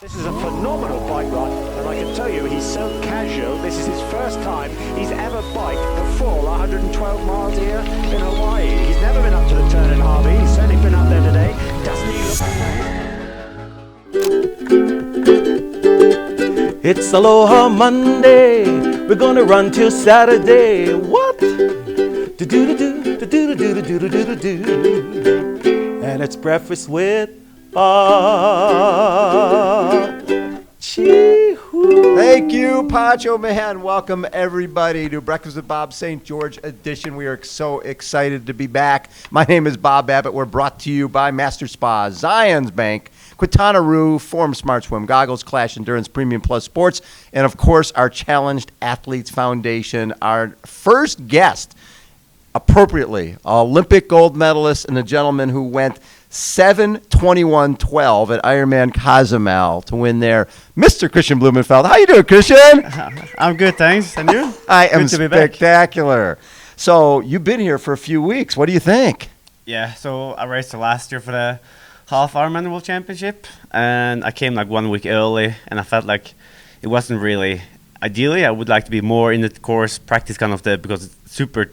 This is a phenomenal bike ride, and I can tell you he's so casual. This is his first time he's ever biked the full 112 miles here in Hawaii. He's never been up to the turn in Harvey. He's certainly been up there today. Doesn't he look... It's Aloha Monday. We're gonna run till Saturday. What? Do-do-do-do-do-do-do-do-do-do-do. And it's breakfast with Bob. Chee-hoo. Thank you, Pancho Man. Welcome, everybody, to Breakfast with Bob St. George edition. We are so excited to be back. My name is Bob Abbott. We're brought to you by Master Spa, Zions Bank, Quintana Roo, Form Smart Swim, Goggles, Clash Endurance, Premium Plus Sports, and, of course, our Challenged Athletes Foundation. Our first guest, appropriately, Olympic gold medalist and a gentleman who went 7:21:12 at Ironman Cozumel to win there, Mr. Kristian Blummenfelt. How you doing, Kristian? I'm good, thanks. And you? I am Good to be back. spectacular. So you've been here for a few weeks. What do you think? Yeah, so I raced last year for the half Ironman World Championship, and I came like 1 week early, and I felt like it wasn't really ideally. I would like to be more in the course, practice because it's super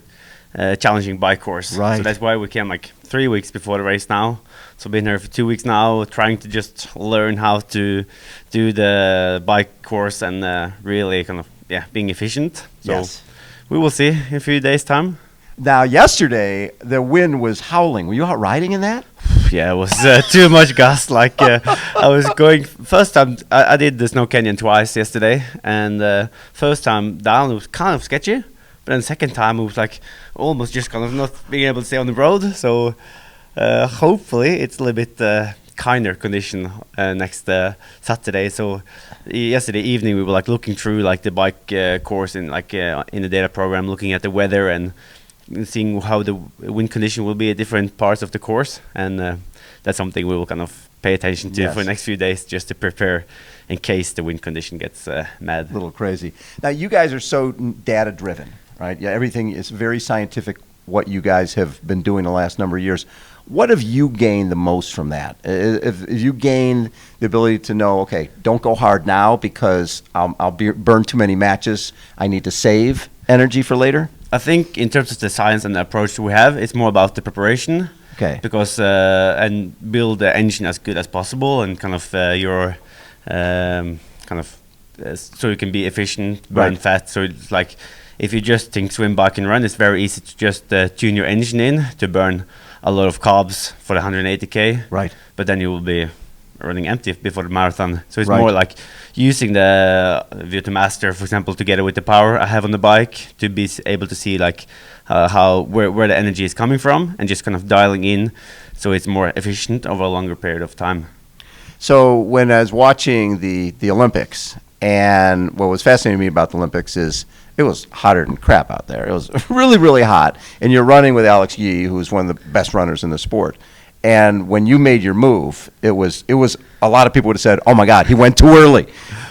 challenging bike course. Right. So that's why we came like 3 weeks before the race now. So been here for 2 weeks now, trying to just learn how to do the bike course and really being efficient. So Yes. we will see in a few days' time. Now, yesterday, the wind was howling. Were you out riding in that? Yeah, it was too much gust. I was going first time. I did the Snow Canyon twice yesterday, and first time down it was kind of sketchy, but then second time it was like almost just kind of not being able to stay on the road. So hopefully it's a little bit kinder condition next Saturday. So yesterday evening we were like looking through like the bike course in in the data program, looking at the weather and seeing how the wind condition will be at different parts of the course, and that's something we will kind of pay attention to for the next few days, just to prepare in case the wind condition gets mad. A little crazy. Now, you guys are so data-driven, right? Yeah, everything is very scientific, what you guys have been doing the last number of years. What have you gained the most from that? If you gained the ability to know, okay, don't go hard now because I'll burn too many matches. I need to save energy for later? I think in terms of the science and the approach we have, it's more about the preparation. Okay. Because and build the engine as good as possible, and kind of so you can be efficient, burn Right. fat. So it's like if you just think swim, bike, and run, it's very easy to just tune your engine in to burn a lot of carbs for the 180k. Right. But then you will be running empty before the marathon. So it's Right. more like using the VO2 Master, for example, together with the power I have on the bike, to be able to see like where the energy is coming from, and just kind of dialing in so it's more efficient over a longer period of time. So when I was watching the Olympics, and what was fascinating to me about the Olympics is it was hotter than crap out there. It was really, really hot. And you're running with Alex Yee, who's one of the best runners in the sport. And when you made your move, it was a lot of people would have said, oh, my God, he went too early.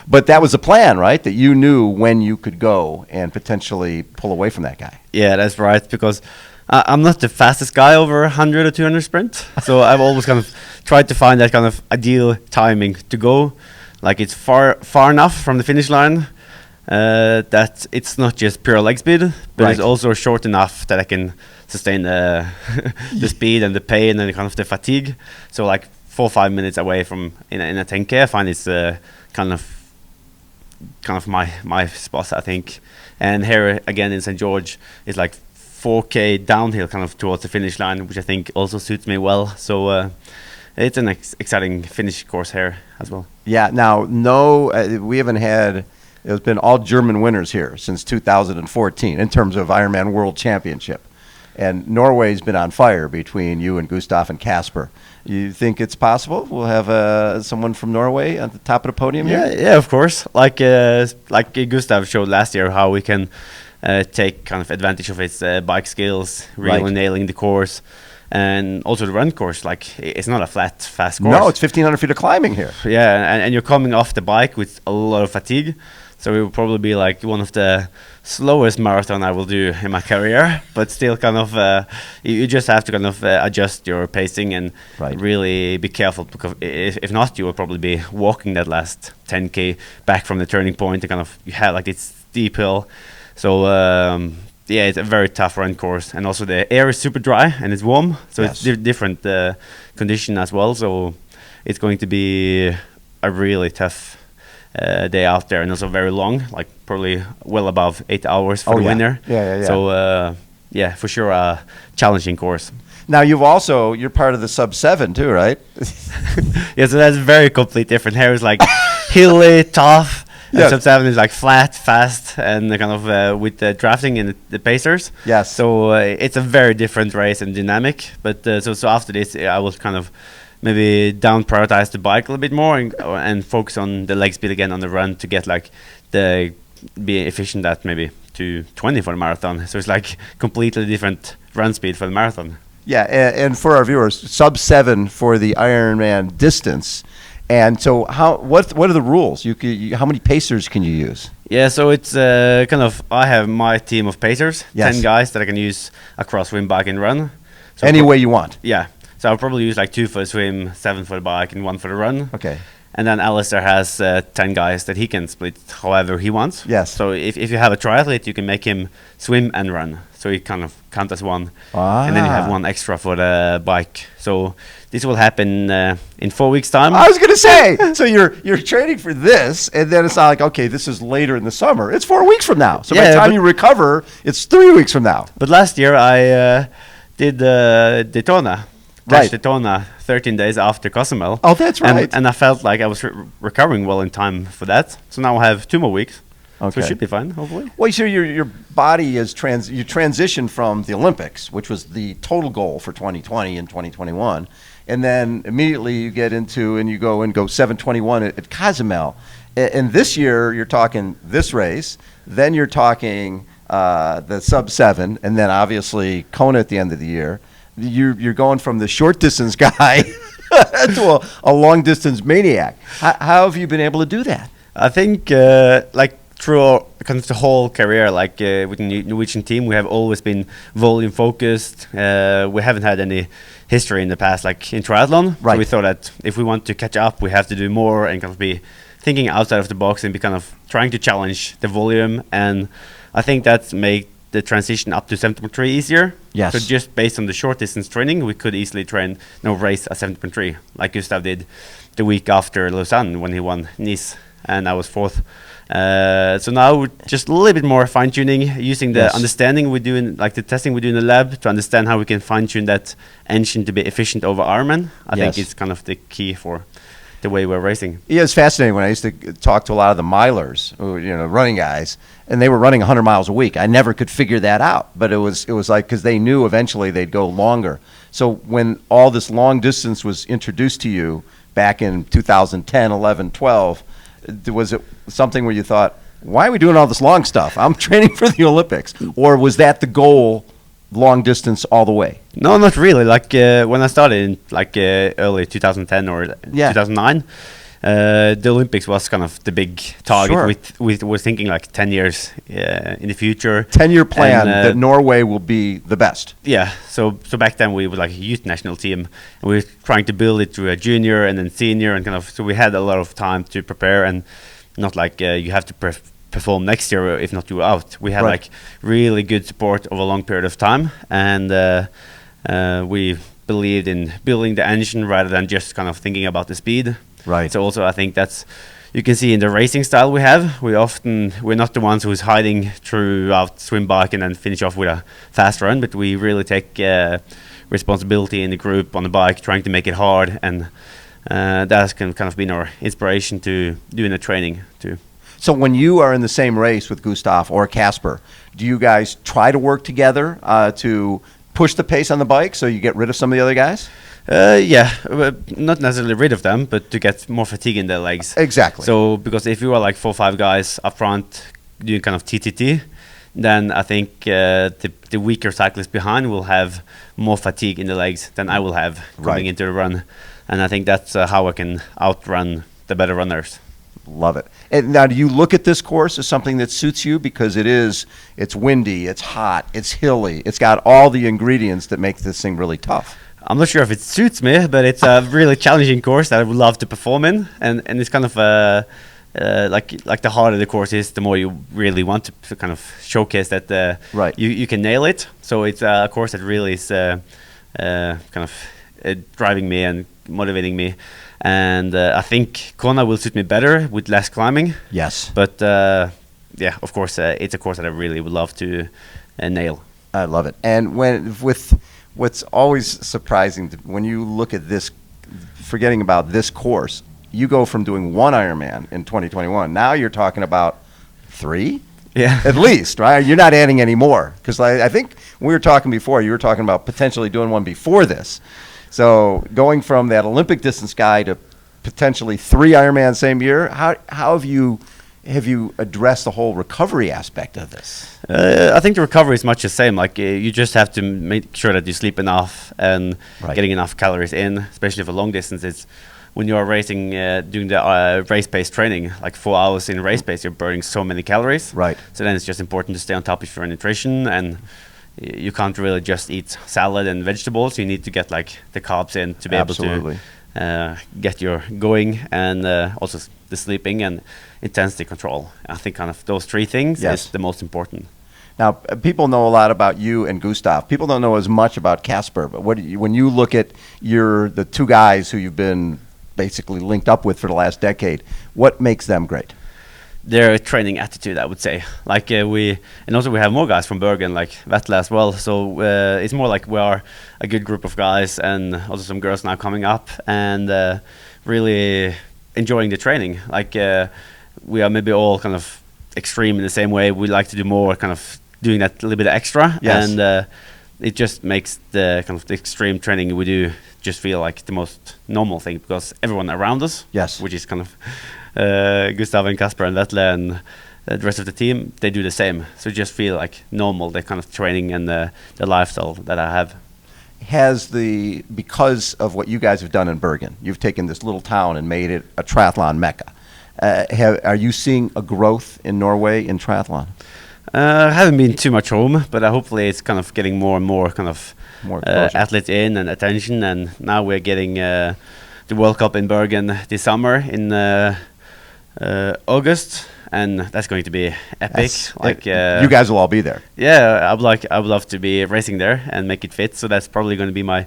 But that was the plan, right? That you knew when you could go and potentially pull away from that guy. Yeah, that's right, because I'm not the fastest guy over 100 or 200 sprint. So I've always kind of tried to find that kind of ideal timing to go. Like it's far enough from the finish line that it's not just pure leg speed, but Right. it's also short enough that I can sustain the speed and the pain and kind of the fatigue. So like 4 or 5 minutes away from in a 10K, I find it's kind of my spot, I think. And here again in St. George, it's like 4K downhill kind of towards the finish line, which I think also suits me well. So it's an exciting finish course here as well. Yeah, now, we haven't had, it's been all German winners here since 2014 in terms of Ironman World Championship. And Norway's been on fire between you and Gustav and Casper. You think it's possible we'll have someone from Norway at the top of the podium here? Yeah, of course. Like Gustav showed last year, how we can take kind of advantage of his bike skills, really Right. nailing the course, and also the run course. Like it's not a fast course. No, it's 1,500 feet of climbing here. Yeah, and you're coming off the bike with a lot of fatigue. So it will probably be like one of the slowest marathon I will do in my career, but still kind of you just have to kind of adjust your pacing and really be careful, because if not, you will probably be walking that last 10k back from the turning point and kind of you have like it's steep hill. So yeah, it's a very tough run course, and also the air is super dry and it's warm, so it's different condition as well. So it's going to be a really tough day out there, and also very long, like probably well above 8 hours for the winner. So yeah, for sure a challenging course. Now you're part of the sub 7 too, right? Yeah, so that's very complete different. Here is like hilly, tough. Sub 7 is like flat, fast, and kind of with the drafting and the pacers. Yes. So it's a very different race and dynamic. But so after this, I will kind of maybe down prioritize the bike a little bit more and focus on the leg speed again on the run to get like be efficient at maybe 2:20 for the marathon. So it's like completely different run speed for the marathon. Yeah, and for our viewers, sub 7 for the Ironman distance. And so what are the rules? How many pacers can you use? Yeah, so it's kind of, I have my team of pacers, 10 guys that I can use across swim, bike and run. So any way you want. Yeah. So I'll probably use like 2 for the swim, 7 for the bike, and 1 for the run. Okay. And then Alistair has 10 guys that he can split however he wants. Yes. So if you have a triathlete, you can make him swim and run. So he kind of count as one. And then you have 1 extra for the bike. So this will happen in 4 weeks' time. I was going to say, so you're training for this, and then it's not like, okay, this is later in the summer. It's 4 weeks from now. So by the time you recover, it's 3 weeks from now. But last year I did Daytona. Daytona 13 days after Cozumel. Oh, that's right. And I felt like I was recovering well in time for that. So now I have 2 more weeks. Okay. So it should be fine, hopefully. Well, so your body is you transitioned from the Olympics, which was the total goal for 2020 and 2021, and then immediately you get into and you go 721 at Cozumel. And this year you're talking this race, then you're talking the sub 7, and then obviously Kona at the end of the year. You're going from the short distance guy to a long distance maniac. How have you been able to do that? I think like through kind of the whole career, like with the Norwegian team, we have always been volume focused. We haven't had any history in the past, like in triathlon. Right. So we thought that if we want to catch up, we have to do more and kind of be thinking outside of the box and be kind of trying to challenge the volume. And I think that's made the transition up to 7.3 easier. Yes. So just based on the short distance training, we could easily race a 7.3 like Gustav did the week after Lausanne when he won Nice and I was 4th. So now just a little bit more fine tuning, using the understanding we do in like the testing we do in the lab to understand how we can fine tune that engine to be efficient over Ironman. I think it's kind of the key for the way we're racing. Yeah, it's fascinating. When I used to talk to a lot of the milers, running guys, and they were running 100 miles a week. I never could figure that out, but it was like, because they knew eventually they'd go longer. So when all this long distance was introduced to you back in 2010, 11, 12, was it something where you thought, why are we doing all this long stuff? I'm training for the Olympics. Or was that the goal, long distance all the way? No, not really. Like when I started in like early 2010 or 2009, the Olympics was kind of the big target. We were thinking like 10 years in the future. 10-year plan that Norway will be the best. Yeah. So back then we were like a youth national team, and we were trying to build it to a junior and then senior, and kind of, so we had a lot of time to prepare, and not like you have to perform next year, if not you're out. We had like really good support over a long period of time, and we believed in building the engine rather than just kind of thinking about the speed. Right. So also I think that's, you can see in the racing style we have, we're not the ones who's hiding throughout swim, bike and then finish off with a fast run, but we really take responsibility in the group on the bike, trying to make it hard, and that has kind of been our inspiration to doing the training too. So when you are in the same race with Gustav or Casper, do you guys try to work together to push the pace on the bike so you get rid of some of the other guys? Not necessarily rid of them, but to get more fatigue in their legs. Exactly. So because if you are like 4 or 5 guys up front doing kind of TTT, then I think the weaker cyclists behind will have more fatigue in the legs than I will have coming into the run. And I think that's how I can outrun the better runners. Love it. And now, do you look at this course as something that suits you? Because it's windy, it's hot, it's hilly, it's got all the ingredients that make this thing really tough. I'm not sure if it suits me, but it's a really challenging course that I would love to perform in, and it's kind of like the harder the course is, the more you really want to kind of showcase that Right. you can nail it. So it's a course that really is kind of driving me and motivating me, and I think Kona will suit me better with less climbing. Yes. But yeah, of course, it's a course that I really would love to nail. I love it. And what's always surprising when you look at this, forgetting about this course, you go from doing one Ironman in 2021. Now you're talking about 3, Yeah. at least, right? You're not adding any more, because I think when we were talking before, you were talking about potentially doing one before this. So going from that Olympic distance guy to potentially 3 Ironman same year, how have you addressed the whole recovery aspect of this? I think the recovery is much the same. Like you just have to make sure that you sleep enough and Right. getting enough calories in, especially for long distances. When you are racing, doing the race pace training, like 4 hours in race pace, you're burning so many calories. Right. So then it's just important to stay on top of your nutrition, and you can't really just eat salad and vegetables. You need to get like the carbs in to be Absolutely. able to get your going, and also the sleeping and intensity control. I think kind of those 3 things Yes. is the most important. Now, people know a lot about you and Gustav. People don't know as much about Casper, but when you look at the 2 guys who you've been basically linked up with for the last decade, what makes them great? Their training attitude, I would say. Like we have more guys from Bergen, like Vetle as well. So it's more like we are a good group of guys, and also some girls now coming up, and really enjoying the training. Like we are maybe all kind of extreme in the same way. We like to do more, kind of doing that little bit extra, Yes. and it just makes the kind of the extreme training we do just feel like the most normal thing, because everyone around us, Yes. which is kind of Gustav and Kasper and Vetle and the rest of the team, they do the same. So it just feel like normal, the kind of training and the lifestyle that I have. Because of what you guys have done in Bergen, you've taken this little town and made it a triathlon mecca. Are you seeing a growth in Norway in triathlon? I haven't been too much home, but hopefully it's kind of getting more and more kind of More exposure. athletes in and attention. And now we're getting the World Cup in Bergen this summer in August, and that's going to be epic. You guys will all be there. Yeah, I would love to be racing there and make it fit. So that's probably going to be my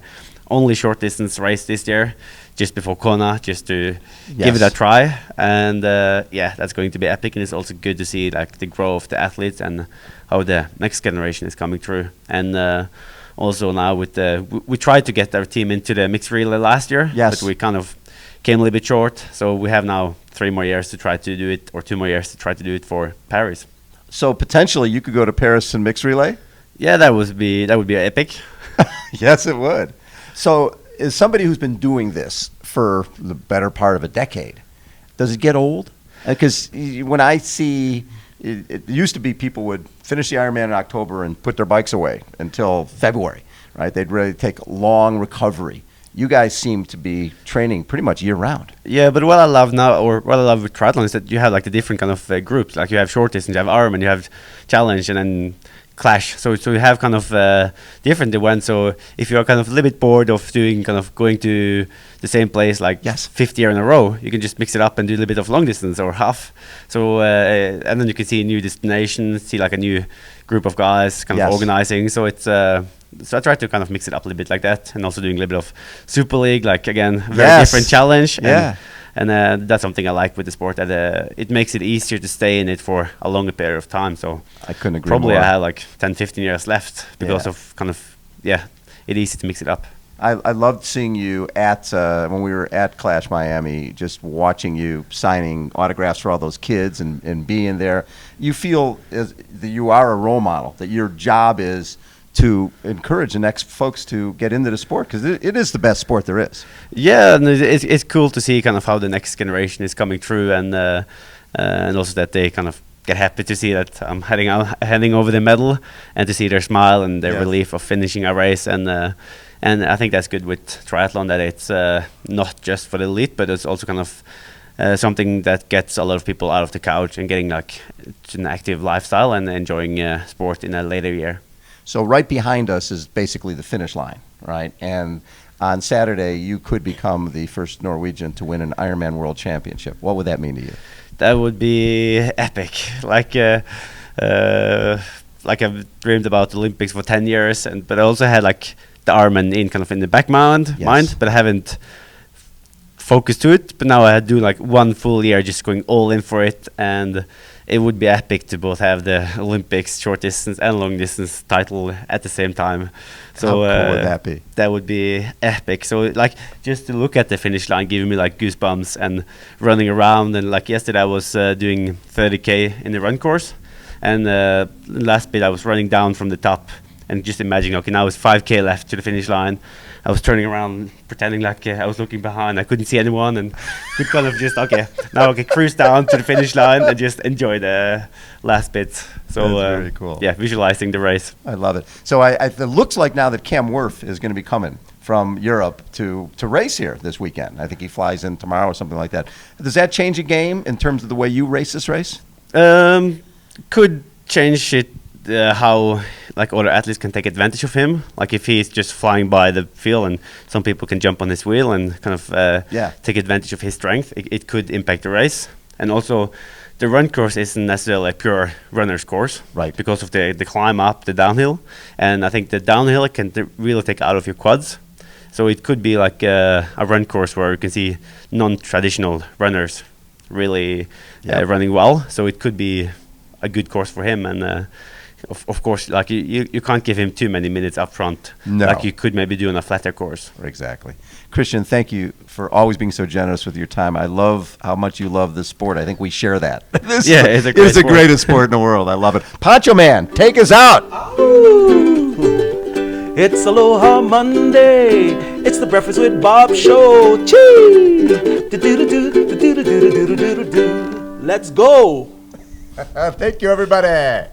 only short distance race this year, just before Kona, just to give it a try. And yeah, that's going to be epic. And it's also good to see like the growth of the athletes and how the next generation is coming through. And also now with we tried to get our team into the mixed relay last year, Yes. but we kind of came a little bit short. So we have now 3 more years to try to do it, or 2 more years to try to do it for Paris. So potentially you could go to Paris in mixed relay? Yeah, that would be epic. Yes, it would. So as somebody who's been doing this for the better part of a decade, does it get old? Because when I see, it used to be people would finish the Ironman in October and put their bikes away until February, right? They'd really take long recovery. You guys seem to be training pretty much year round. Yeah, but what I love now, or what I love with triathlon, is that you have like the different kind of groups. Like you have short distance, you have Ironman, you have challenge, and then clash. So you have kind of different events. So if you're kind of a little bit bored of doing kind of going to the same place like 50 year in a row, you can just mix it up and do a little bit of long distance or half. So and then you can see a new destination, see like a new group of guys kind of organizing. So it's so I try to kind of mix it up a little bit like that, and also doing a little bit of Super League, like again, very different challenge. And that's something I like with the sport, that it makes it easier to stay in it for a longer period of time. So I couldn't agree probably more. I have like 10, 15 years left because of kind of, it's easy to mix it up. I loved seeing you at when we were at Clash Miami, just watching you signing autographs for all those kids and being there. You feel that you are a role model, that your job is to encourage the next folks to get into the sport, because it is the best sport there is. Yeah, and it's cool to see kind of how the next generation is coming through, and also that they kind of get happy to see that I'm handing over the medal, and to see their smile and their relief of finishing a race. And I think that's good with triathlon, that it's not just for the elite, but it's also kind of something that gets a lot of people out of the couch and getting like to an active lifestyle and enjoying sport in a later year. So right behind us is basically the finish line, right? And on Saturday, you could become the first Norwegian to win an Ironman World Championship. What would that mean to you? That would be epic. Like I've dreamed about the Olympics for 10 years, but I also had like the Ironman in the back mind, but I haven't focused to it. But now I do like 1 full year just going all in for it, and it would be epic to both have the Olympics short distance and long distance title at the same time. So how cool would that be? That would be epic. So like just to look at the finish line giving me like goosebumps and running around. And like yesterday I was doing 30k in the run course, and last bit I was running down from the top and just imagining, okay, now it's 5k left to the finish line. I was turning around, pretending like I was looking behind. I couldn't see anyone, and could kind of just, okay, now I can cruise down to the finish line and just enjoy the last bit. So, that's very cool. Yeah, visualizing the race. I love it. So it looks like now that Cam Wurf is going to be coming from Europe to race here this weekend. I think he flies in tomorrow or something like that. Does that change the game in terms of the way you race this race? Could change it. How like other athletes can take advantage of him, like if he's just flying by the field and some people can jump on his wheel and kind of take advantage of his strength, it could impact the race. And also the run course isn't necessarily a pure runner's course, right? Because of the climb up, the downhill, and I think the downhill can really take out of your quads. So it could be like a run course where you can see non-traditional runners really running well. So it could be a good course for him. And of course, like you can't give him too many minutes up front, like you could maybe do on a flatter course. Exactly. Kristian, thank you for always being so generous with your time. I love how much you love this sport. I think we share that. It's the greatest sport in the world. I love it. Poncho Man, take us out. It's Aloha Monday. It's the Breakfast with Bob show. Chee! Do-do-do-do, do-do-do-do-do-do-do-do. Let's go. Thank you, everybody.